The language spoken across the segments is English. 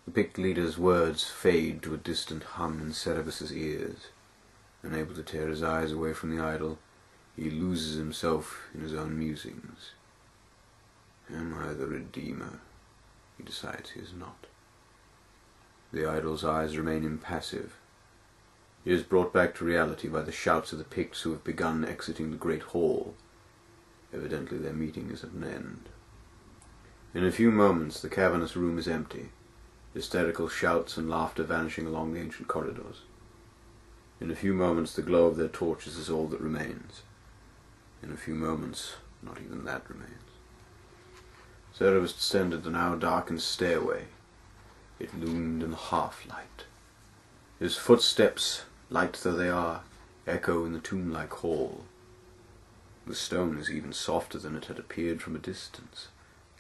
The Pict leader's words fade to a distant hum in Cerebus's ears. Unable to tear his eyes away from the idol, he loses himself in his own musings. Am I the Redeemer? He decides he is not. The idol's eyes remain impassive. He is brought back to reality by the shouts of the Picts who have begun exiting the great hall. Evidently their meeting is at an end. In a few moments the cavernous room is empty, hysterical shouts and laughter vanishing along the ancient corridors. In a few moments the glow of their torches is all that remains. In a few moments not even that remains. Cerebus descended the now darkened stairway. It loomed in the half-light. His footsteps, light though they are, echo in the tomb-like hall. The stone is even softer than it had appeared from a distance.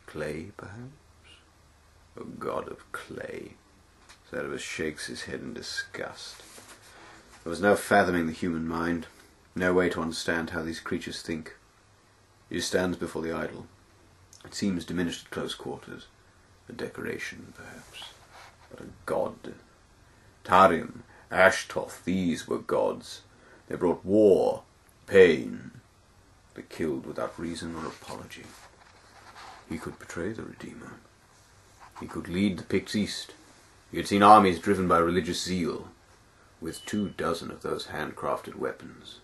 Clay, perhaps? A god of clay. Cerebus shakes his head in disgust. There was no fathoming the human mind, no way to understand how these creatures think. He stands before the idol. It seems diminished at close quarters. A decoration, perhaps, but a god. Tarim, Ashtoth, these were gods. They brought war, pain. They killed without reason or apology. He could betray the Redeemer. He could lead the Picts east. He had seen armies driven by religious zeal. With 24 of those handcrafted weapons,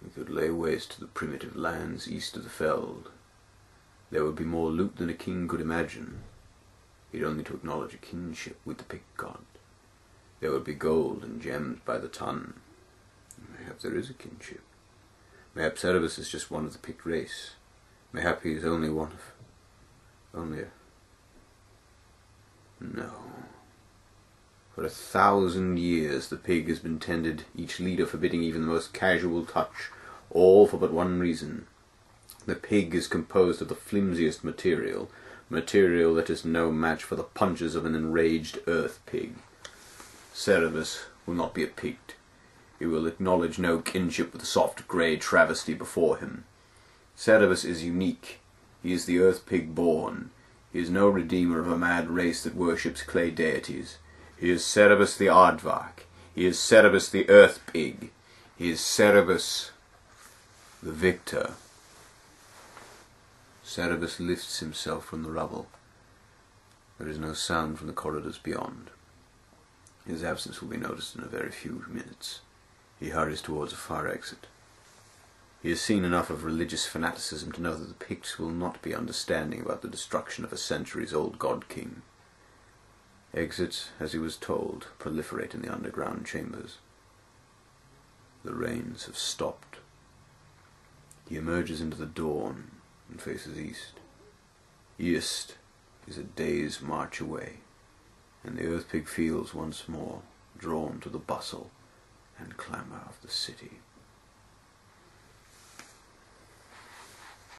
he could lay waste to the primitive lands east of the Feld. There would be more loot than a king could imagine. He had only to acknowledge a kinship with the Pict god. There would be gold and gems by the ton. Mayhap there is a kinship. Mayhap Cerebus is just one of the Pict race. Mayhap he is only one of... only a... No. For 1,000 years the pig has been tended, each leader forbidding even the most casual touch, all for but one reason. The pig is composed of the flimsiest material that is no match for the punches of an enraged earth pig. Cerebus will not be a Pict. He will acknowledge no kinship with the soft grey travesty before him. Cerebus is unique. He is the earth pig born. He is no redeemer of a mad race that worships clay deities. He is Cerebus the Aardvark. He is Cerebus the earth pig. He is Cerebus the victor. Cerebus lifts himself from the rubble. There is no sound from the corridors beyond. His absence will be noticed in a very few minutes. He hurries towards a far exit. He has seen enough of religious fanaticism to know that the Picts will not be understanding about the destruction of a centuries-old god-king. Exits, as he was told, proliferate in the underground chambers. The rains have stopped. He emerges into the dawn and faces east. East is a day's march away, and the earth pig feels once more drawn to the bustle and clamour of the city.